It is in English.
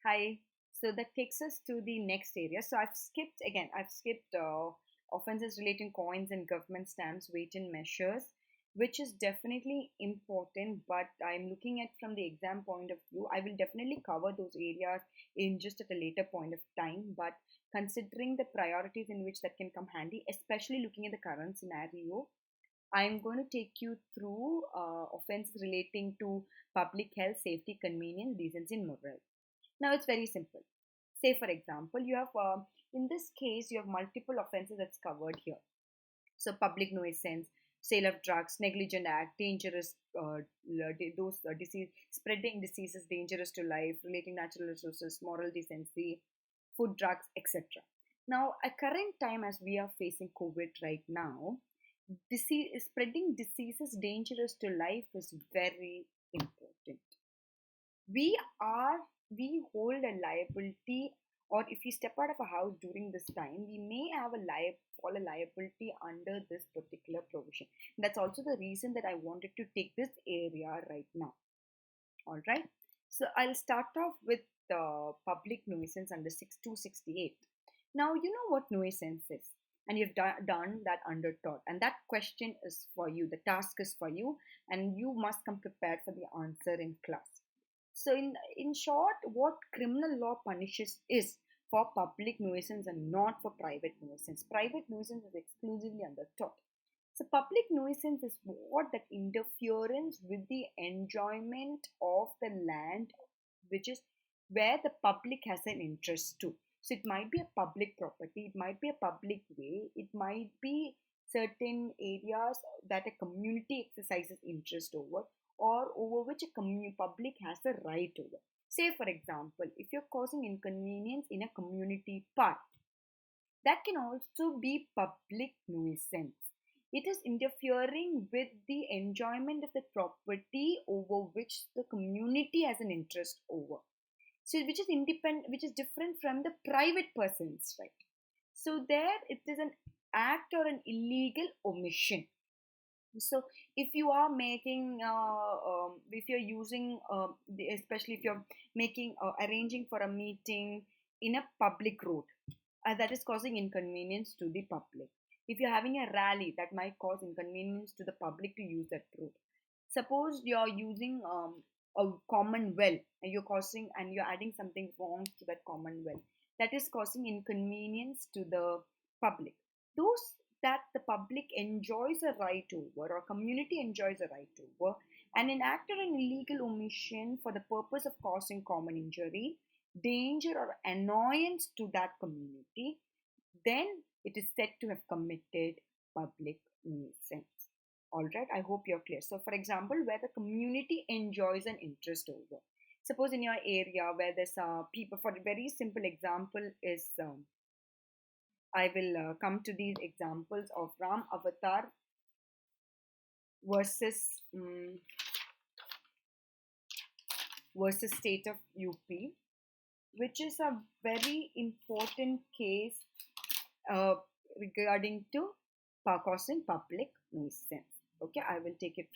Hi. So that takes us to the next area. So I've skipped offenses relating coins and government stamps, weight and measures, which is definitely important. But I'm looking at from the exam point of view. I will definitely cover those areas in just at a later point of time. But considering the priorities in which that can come handy, especially looking at the current scenario, I'm going to take you through offenses relating to public health, safety, convenience, decency, and morale. Now it's very simple. Say, for example, you have, in this case, you have multiple offenses that's covered here. So, public nuisance, sale of drugs, negligent act, dangerous, those disease, spreading diseases dangerous to life, relating natural resources, moral decency, food, drugs, etc. Now, at current time, as we are facing COVID right now, spreading diseases dangerous to life is very important. We are we hold a liability, or if we step out of a house during this time, we may have a liability under this particular provision. That's also the reason that I wanted to take this area right now. All right, so I'll start off with the public nuisance under 6268. Now you know what nuisance is, and you've done that under taught, and that question is for you, the task is for you, and you must come prepared for the answer in class. So, in short, what criminal law punishes is for public nuisance and not for private nuisance. Private nuisance is exclusively under tort. So, public nuisance is what that interference with the enjoyment of the land, which is where the public has an interest to. So, it might be a public property, it might be a public way, it might be certain areas that a community exercises interest over, or over which a public has a right over. Say, for example, if you're causing inconvenience in a community park, that can also be public nuisance. It is interfering with the enjoyment of the property over which the community has an interest over. So, which is independent, which is different from the private person's right. So, there it is an act or an illegal omission. So if you are making if you're using especially if you're making arranging for a meeting in a public road, that is causing inconvenience to the public. If you're having a rally, that might cause inconvenience to the public to use that road. Suppose you're using a common well, and you're adding something wrong to that common well, that is causing inconvenience to the public. Those that the public enjoys a right over, or community enjoys a right over, and enact an illegal omission for the purpose of causing common injury, danger, or annoyance to that community, then it is said to have committed public nuisance. All right, I hope you're clear. So, for example, where the community enjoys an interest over. Suppose in your area where there's people, for a very simple example, is I will come to these examples of Ram Avatar versus versus state of UP, which is a very important case uh, regarding to causing public nuisance. Okay, I will take it from